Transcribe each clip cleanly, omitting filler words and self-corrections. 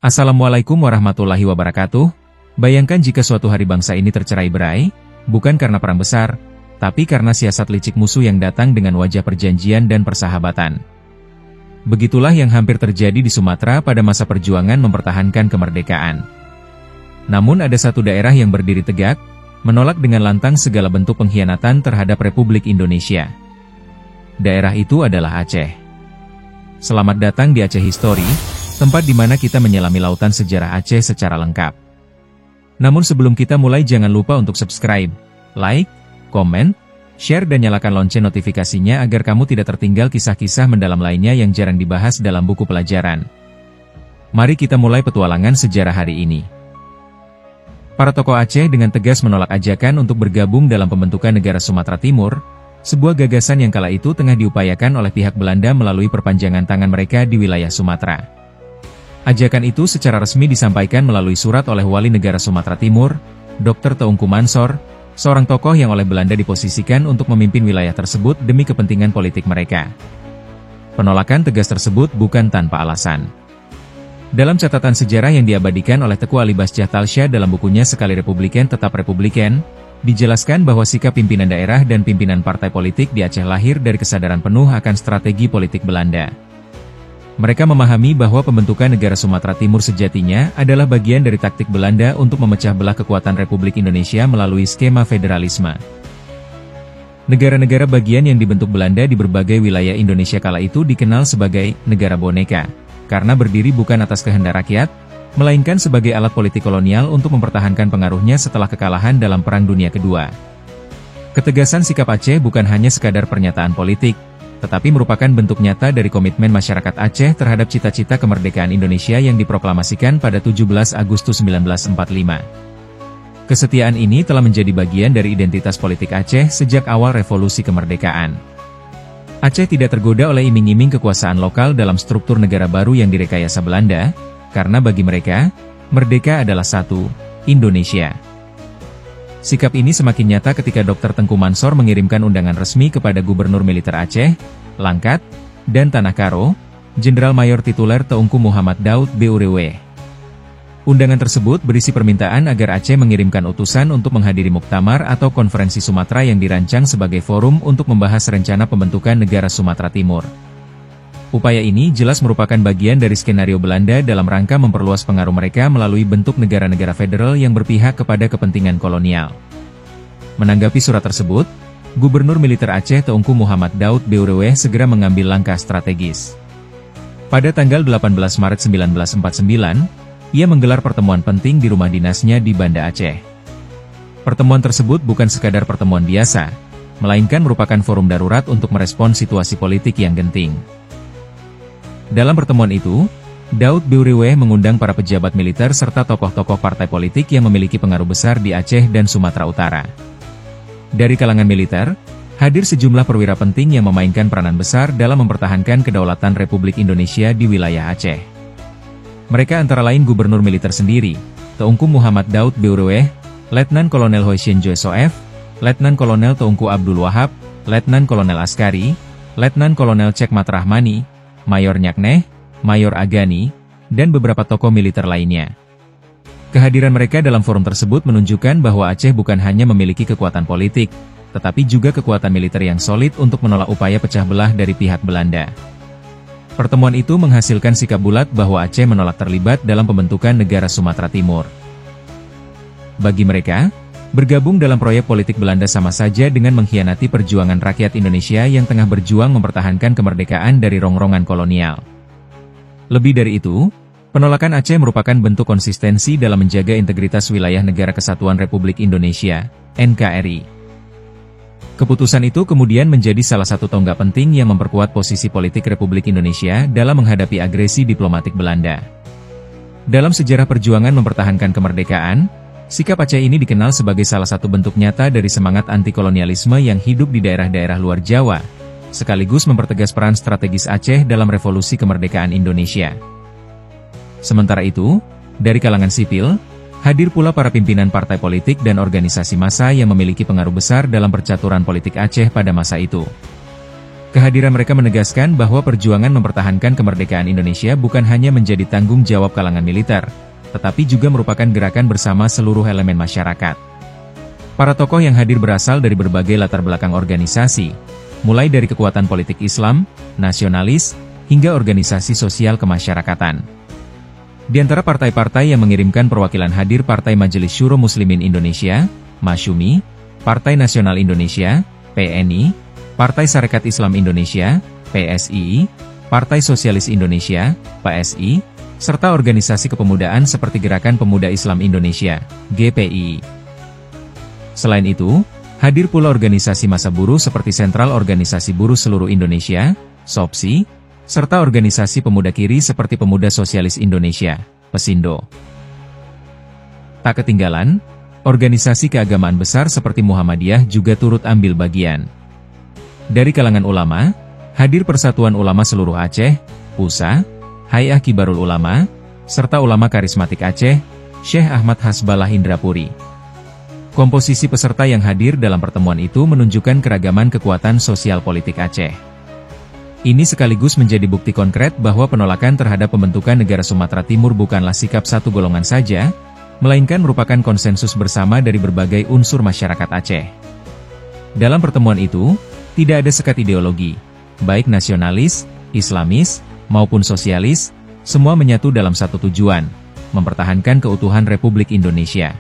Assalamualaikum warahmatullahi wabarakatuh. Bayangkan jika suatu hari bangsa ini tercerai-berai, bukan karena perang besar, tapi karena siasat licik musuh yang datang dengan wajah perjanjian dan persahabatan. Begitulah yang hampir terjadi di Sumatera pada masa perjuangan mempertahankan kemerdekaan. Namun ada satu daerah yang berdiri tegak, menolak dengan lantang segala bentuk pengkhianatan terhadap Republik Indonesia. Daerah itu adalah Aceh. Selamat datang di Aceh History, tempat di mana kita menyelami lautan sejarah Aceh secara lengkap. Namun sebelum kita mulai, jangan lupa untuk subscribe, like, komen, share dan nyalakan lonceng notifikasinya agar kamu tidak tertinggal kisah-kisah mendalam lainnya yang jarang dibahas dalam buku pelajaran. Mari kita mulai petualangan sejarah hari ini. Para tokoh Aceh dengan tegas menolak ajakan untuk bergabung dalam pembentukan negara Sumatera Timur, sebuah gagasan yang kala itu tengah diupayakan oleh pihak Belanda melalui perpanjangan tangan mereka di wilayah Sumatera. Ajakan itu secara resmi disampaikan melalui surat oleh Wali Negara Sumatera Timur, Dr. Teungku Mansor, seorang tokoh yang oleh Belanda diposisikan untuk memimpin wilayah tersebut demi kepentingan politik mereka. Penolakan tegas tersebut bukan tanpa alasan. Dalam catatan sejarah yang diabadikan oleh Teku Ali Basjah Talsya dalam bukunya Sekali Republikan Tetap Republikan, dijelaskan bahwa sikap pimpinan daerah dan pimpinan partai politik di Aceh lahir dari kesadaran penuh akan strategi politik Belanda. Mereka memahami bahwa pembentukan negara Sumatera Timur sejatinya adalah bagian dari taktik Belanda untuk memecah belah kekuatan Republik Indonesia melalui skema federalisme. Negara-negara bagian yang dibentuk Belanda di berbagai wilayah Indonesia kala itu dikenal sebagai negara boneka, karena berdiri bukan atas kehendak rakyat, melainkan sebagai alat politik kolonial untuk mempertahankan pengaruhnya setelah kekalahan dalam Perang Dunia Kedua. Ketegasan sikap Aceh bukan hanya sekadar pernyataan politik, tetapi merupakan bentuk nyata dari komitmen masyarakat Aceh terhadap cita-cita kemerdekaan Indonesia yang diproklamasikan pada 17 Agustus 1945. Kesetiaan ini telah menjadi bagian dari identitas politik Aceh sejak awal revolusi kemerdekaan. Aceh tidak tergoda oleh iming-iming kekuasaan lokal dalam struktur negara baru yang direkayasa Belanda, karena bagi mereka, merdeka adalah satu, Indonesia. Sikap ini semakin nyata ketika Dr. Teungku Mansor mengirimkan undangan resmi kepada Gubernur Militer Aceh, Langkat, dan Tanah Karo, Jenderal Mayor Tituler Teungku Muhammad Daud Beurewe. Undangan tersebut berisi permintaan agar Aceh mengirimkan utusan untuk menghadiri muktamar atau konferensi Sumatera yang dirancang sebagai forum untuk membahas rencana pembentukan negara Sumatera Timur. Upaya ini jelas merupakan bagian dari skenario Belanda dalam rangka memperluas pengaruh mereka melalui bentuk negara-negara federal yang berpihak kepada kepentingan kolonial. Menanggapi surat tersebut, Gubernur Militer Aceh Teungku Muhammad Daud Beurewe segera mengambil langkah strategis. Pada tanggal 18 Maret 1949, ia menggelar pertemuan penting di rumah dinasnya di Banda Aceh. Pertemuan tersebut bukan sekadar pertemuan biasa, melainkan merupakan forum darurat untuk merespon situasi politik yang genting. Dalam pertemuan itu, Daud Beurewe mengundang para pejabat militer serta tokoh-tokoh partai politik yang memiliki pengaruh besar di Aceh dan Sumatera Utara. Dari kalangan militer, hadir sejumlah perwira penting yang memainkan peranan besar dalam mempertahankan kedaulatan Republik Indonesia di wilayah Aceh. Mereka antara lain Gubernur Militer sendiri, Teungku Muhammad Daud Beurewe, Letnan Kolonel Hoesien Joe Soef, Letnan Kolonel Teungku Abdul Wahab, Letnan Kolonel Askari, Letnan Kolonel Cekmat Rahmani, Mayor Nyakneh, Mayor Agani, dan beberapa tokoh militer lainnya. Kehadiran mereka dalam forum tersebut menunjukkan bahwa Aceh bukan hanya memiliki kekuatan politik, tetapi juga kekuatan militer yang solid untuk menolak upaya pecah belah dari pihak Belanda. Pertemuan itu menghasilkan sikap bulat bahwa Aceh menolak terlibat dalam pembentukan negara Sumatera Timur. Bagi mereka, bergabung dalam proyek politik Belanda sama saja dengan mengkhianati perjuangan rakyat Indonesia yang tengah berjuang mempertahankan kemerdekaan dari rongrongan kolonial. Lebih dari itu, penolakan Aceh merupakan bentuk konsistensi dalam menjaga integritas wilayah Negara Kesatuan Republik Indonesia, NKRI. Keputusan itu kemudian menjadi salah satu tonggak penting yang memperkuat posisi politik Republik Indonesia dalam menghadapi agresi diplomatik Belanda. Dalam sejarah perjuangan mempertahankan kemerdekaan, sikap Aceh ini dikenal sebagai salah satu bentuk nyata dari semangat anti-kolonialisme yang hidup di daerah-daerah luar Jawa, sekaligus mempertegas peran strategis Aceh dalam revolusi kemerdekaan Indonesia. Sementara itu, dari kalangan sipil, hadir pula para pimpinan partai politik dan organisasi massa yang memiliki pengaruh besar dalam percaturan politik Aceh pada masa itu. Kehadiran mereka menegaskan bahwa perjuangan mempertahankan kemerdekaan Indonesia bukan hanya menjadi tanggung jawab kalangan militer, tetapi juga merupakan gerakan bersama seluruh elemen masyarakat. Para tokoh yang hadir berasal dari berbagai latar belakang organisasi, mulai dari kekuatan politik Islam, nasionalis, hingga organisasi sosial kemasyarakatan. Di antara partai-partai yang mengirimkan perwakilan hadir Partai Majelis Syuro Muslimin Indonesia, Masyumi, Partai Nasional Indonesia, PNI, Partai Sarekat Islam Indonesia, PSII, Partai Sosialis Indonesia, PSI, serta organisasi kepemudaan seperti Gerakan Pemuda Islam Indonesia, GPI. Selain itu, hadir pula organisasi massa buruh seperti Sentral Organisasi Buruh Seluruh Indonesia, SOPSI, serta organisasi pemuda kiri seperti Pemuda Sosialis Indonesia, Pesindo. Tak ketinggalan, organisasi keagamaan besar seperti Muhammadiyah juga turut ambil bagian. Dari kalangan ulama, hadir Persatuan Ulama Seluruh Aceh, PUSA, Hay'ah Kibarul Ulama, serta ulama karismatik Aceh, Syekh Ahmad Hasbalah Indrapuri. Komposisi peserta yang hadir dalam pertemuan itu menunjukkan keragaman kekuatan sosial politik Aceh. Ini sekaligus menjadi bukti konkret bahwa penolakan terhadap pembentukan negara Sumatera Timur bukanlah sikap satu golongan saja, melainkan merupakan konsensus bersama dari berbagai unsur masyarakat Aceh. Dalam pertemuan itu, tidak ada sekat ideologi, baik nasionalis, Islamis, maupun sosialis, semua menyatu dalam satu tujuan, mempertahankan keutuhan Republik Indonesia.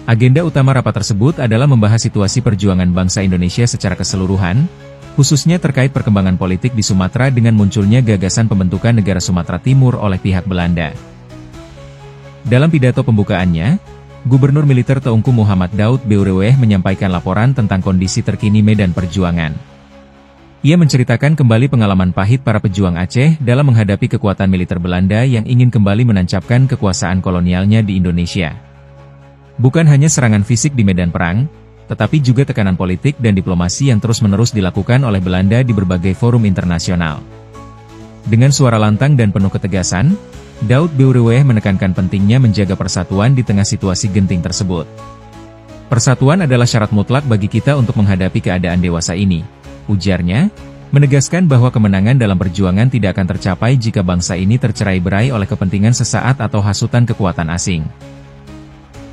Agenda utama rapat tersebut adalah membahas situasi perjuangan bangsa Indonesia secara keseluruhan, khususnya terkait perkembangan politik di Sumatera dengan munculnya gagasan pembentukan negara Sumatera Timur oleh pihak Belanda. Dalam pidato pembukaannya, Gubernur Militer Teungku Muhammad Daud Beureweh menyampaikan laporan tentang kondisi terkini medan perjuangan. Ia menceritakan kembali pengalaman pahit para pejuang Aceh dalam menghadapi kekuatan militer Belanda yang ingin kembali menancapkan kekuasaan kolonialnya di Indonesia. Bukan hanya serangan fisik di medan perang, tetapi juga tekanan politik dan diplomasi yang terus-menerus dilakukan oleh Belanda di berbagai forum internasional. Dengan suara lantang dan penuh ketegasan, Daud Beureweh menekankan pentingnya menjaga persatuan di tengah situasi genting tersebut. Persatuan adalah syarat mutlak bagi kita untuk menghadapi keadaan dewasa ini, ujarnya, menegaskan bahwa kemenangan dalam perjuangan tidak akan tercapai jika bangsa ini tercerai-berai oleh kepentingan sesaat atau hasutan kekuatan asing.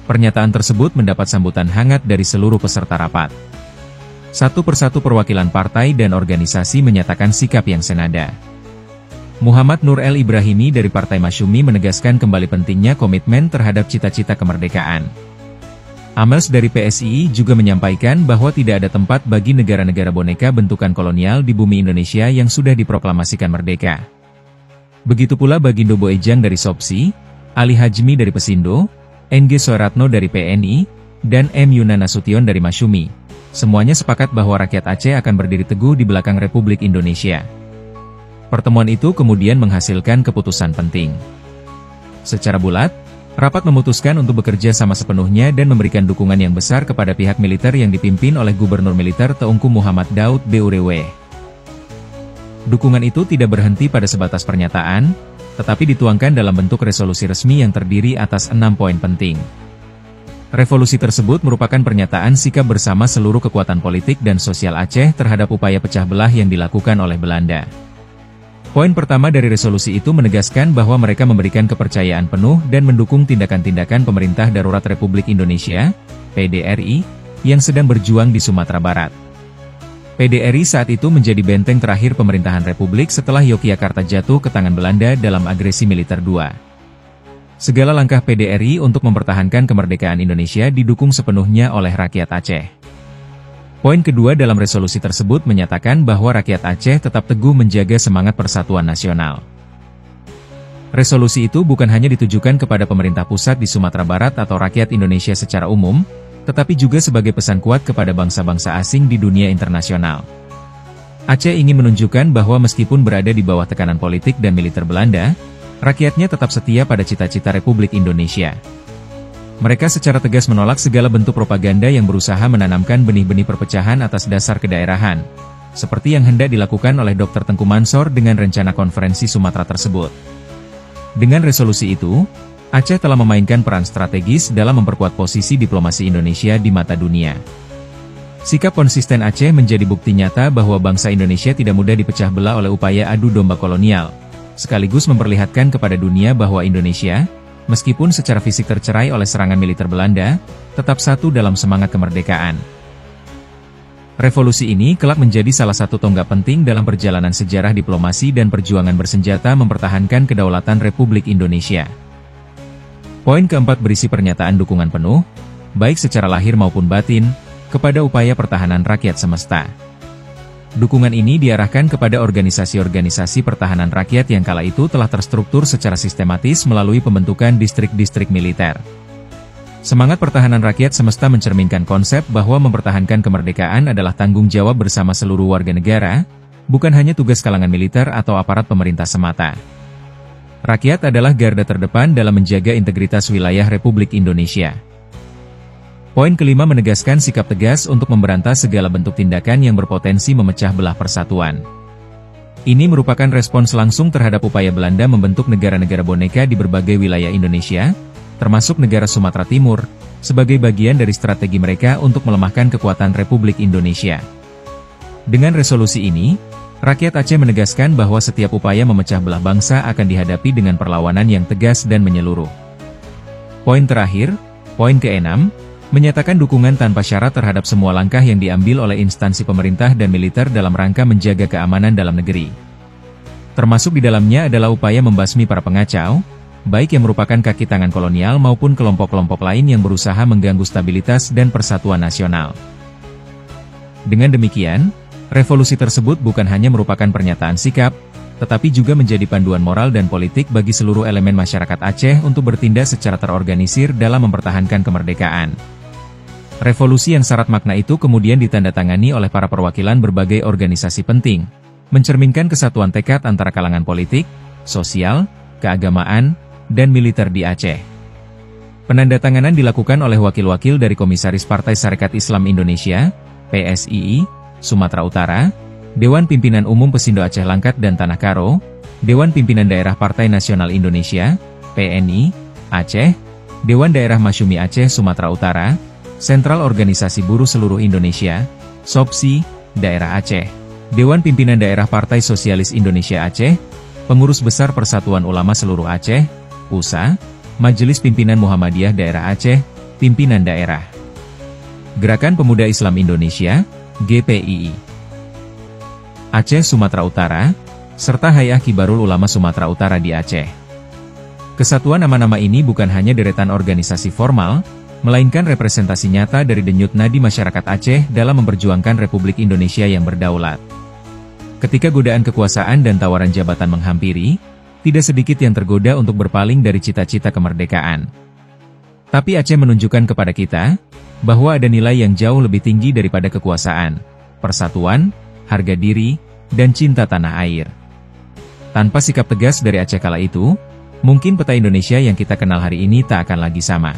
Pernyataan tersebut mendapat sambutan hangat dari seluruh peserta rapat. Satu persatu perwakilan partai dan organisasi menyatakan sikap yang senada. Muhammad Nur El Ibrahimi dari Partai Masyumi menegaskan kembali pentingnya komitmen terhadap cita-cita kemerdekaan. Amels dari PSII juga menyampaikan bahwa tidak ada tempat bagi negara-negara boneka bentukan kolonial di bumi Indonesia yang sudah diproklamasikan merdeka. Begitu pula Bagindo Boejang dari SOPSI, Ali Hajmi dari Pesindo, NG Soeratno dari PNI, dan M. Yuna Nasution dari Masyumi. Semuanya sepakat bahwa rakyat Aceh akan berdiri teguh di belakang Republik Indonesia. Pertemuan itu kemudian menghasilkan keputusan penting. Secara bulat, rapat memutuskan untuk bekerja sama sepenuhnya dan memberikan dukungan yang besar kepada pihak militer yang dipimpin oleh Gubernur Militer Teungku Muhammad Daud Beureweh. Dukungan itu tidak berhenti pada sebatas pernyataan, tetapi dituangkan dalam bentuk resolusi resmi yang terdiri atas 6 poin penting. Revolusi tersebut merupakan pernyataan sikap bersama seluruh kekuatan politik dan sosial Aceh terhadap upaya pecah belah yang dilakukan oleh Belanda. Poin pertama dari resolusi itu menegaskan bahwa mereka memberikan kepercayaan penuh dan mendukung tindakan-tindakan Pemerintah Darurat Republik Indonesia, PDRI, yang sedang berjuang di Sumatera Barat. PDRI saat itu menjadi benteng terakhir pemerintahan Republik setelah Yogyakarta jatuh ke tangan Belanda dalam agresi militer II. Segala langkah PDRI untuk mempertahankan kemerdekaan Indonesia didukung sepenuhnya oleh rakyat Aceh. Poin kedua dalam resolusi tersebut menyatakan bahwa rakyat Aceh tetap teguh menjaga semangat persatuan nasional. Resolusi itu bukan hanya ditujukan kepada pemerintah pusat di Sumatera Barat atau rakyat Indonesia secara umum, tetapi juga sebagai pesan kuat kepada bangsa-bangsa asing di dunia internasional. Aceh ingin menunjukkan bahwa meskipun berada di bawah tekanan politik dan militer Belanda, rakyatnya tetap setia pada cita-cita Republik Indonesia. Mereka secara tegas menolak segala bentuk propaganda yang berusaha menanamkan benih-benih perpecahan atas dasar kedaerahan, seperti yang hendak dilakukan oleh Dr. Tengku Mansor dengan rencana konferensi Sumatera tersebut. Dengan resolusi itu, Aceh telah memainkan peran strategis dalam memperkuat posisi diplomasi Indonesia di mata dunia. Sikap konsisten Aceh menjadi bukti nyata bahwa bangsa Indonesia tidak mudah dipecah belah oleh upaya adu domba kolonial, sekaligus memperlihatkan kepada dunia bahwa Indonesia, meskipun secara fisik tercerai oleh serangan militer Belanda, tetap satu dalam semangat kemerdekaan. Revolusi ini kelak menjadi salah satu tonggak penting dalam perjalanan sejarah diplomasi dan perjuangan bersenjata mempertahankan kedaulatan Republik Indonesia. Poin keempat berisi pernyataan dukungan penuh, baik secara lahir maupun batin, kepada upaya pertahanan rakyat semesta. Dukungan ini diarahkan kepada organisasi-organisasi pertahanan rakyat yang kala itu telah terstruktur secara sistematis melalui pembentukan distrik-distrik militer. Semangat pertahanan rakyat semesta mencerminkan konsep bahwa mempertahankan kemerdekaan adalah tanggung jawab bersama seluruh warga negara, bukan hanya tugas kalangan militer atau aparat pemerintah semata. Rakyat adalah garda terdepan dalam menjaga integritas wilayah Republik Indonesia. Poin kelima menegaskan sikap tegas untuk memberantas segala bentuk tindakan yang berpotensi memecah belah persatuan. Ini merupakan respons langsung terhadap upaya Belanda membentuk negara-negara boneka di berbagai wilayah Indonesia, termasuk negara Sumatera Timur, sebagai bagian dari strategi mereka untuk melemahkan kekuatan Republik Indonesia. Dengan resolusi ini, rakyat Aceh menegaskan bahwa setiap upaya memecah belah bangsa akan dihadapi dengan perlawanan yang tegas dan menyeluruh. Poin terakhir, poin ke-6, menyatakan dukungan tanpa syarat terhadap semua langkah yang diambil oleh instansi pemerintah dan militer dalam rangka menjaga keamanan dalam negeri. Termasuk di dalamnya adalah upaya membasmi para pengacau, baik yang merupakan kaki tangan kolonial maupun kelompok-kelompok lain yang berusaha mengganggu stabilitas dan persatuan nasional. Dengan demikian, revolusi tersebut bukan hanya merupakan pernyataan sikap, tetapi juga menjadi panduan moral dan politik bagi seluruh elemen masyarakat Aceh untuk bertindak secara terorganisir dalam mempertahankan kemerdekaan. Revolusi yang syarat makna itu kemudian ditandatangani oleh para perwakilan berbagai organisasi penting, mencerminkan kesatuan tekad antara kalangan politik, sosial, keagamaan, dan militer di Aceh. Penandatanganan dilakukan oleh wakil-wakil dari Komisaris Partai Sarekat Islam Indonesia, PSII, Sumatera Utara, Dewan Pimpinan Umum Pesindo Aceh Langkat dan Tanah Karo, Dewan Pimpinan Daerah Partai Nasional Indonesia, PNI, Aceh, Dewan Daerah Masyumi Aceh Sumatera Utara, Sentral Organisasi Buruh Seluruh Indonesia, SOPSI, Daerah Aceh, Dewan Pimpinan Daerah Partai Sosialis Indonesia Aceh, Pengurus Besar Persatuan Ulama Seluruh Aceh, PUSA, Majelis Pimpinan Muhammadiyah Daerah Aceh, Pimpinan Daerah, Gerakan Pemuda Islam Indonesia, GPII, Aceh Sumatera Utara, serta Hay'ah Kibarul Ulama Sumatera Utara di Aceh. Kesatuan nama-nama ini bukan hanya deretan organisasi formal, melainkan representasi nyata dari denyut nadi masyarakat Aceh dalam memperjuangkan Republik Indonesia yang berdaulat. Ketika godaan kekuasaan dan tawaran jabatan menghampiri, tidak sedikit yang tergoda untuk berpaling dari cita-cita kemerdekaan. Tapi Aceh menunjukkan kepada kita, bahwa ada nilai yang jauh lebih tinggi daripada kekuasaan, persatuan, harga diri, dan cinta tanah air. Tanpa sikap tegas dari Aceh kala itu, mungkin peta Indonesia yang kita kenal hari ini tak akan lagi sama.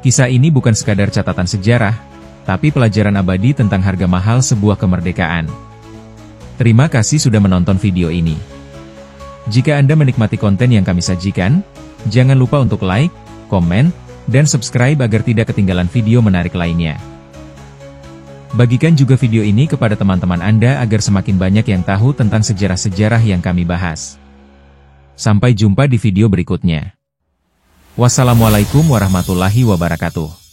Kisah ini bukan sekadar catatan sejarah, tapi pelajaran abadi tentang harga mahal sebuah kemerdekaan. Terima kasih sudah menonton video ini. Jika Anda menikmati konten yang kami sajikan, jangan lupa untuk like, komen, dan subscribe agar tidak ketinggalan video menarik lainnya. Bagikan juga video ini kepada teman-teman Anda agar semakin banyak yang tahu tentang sejarah-sejarah yang kami bahas. Sampai jumpa di video berikutnya. Wassalamualaikum warahmatullahi wabarakatuh.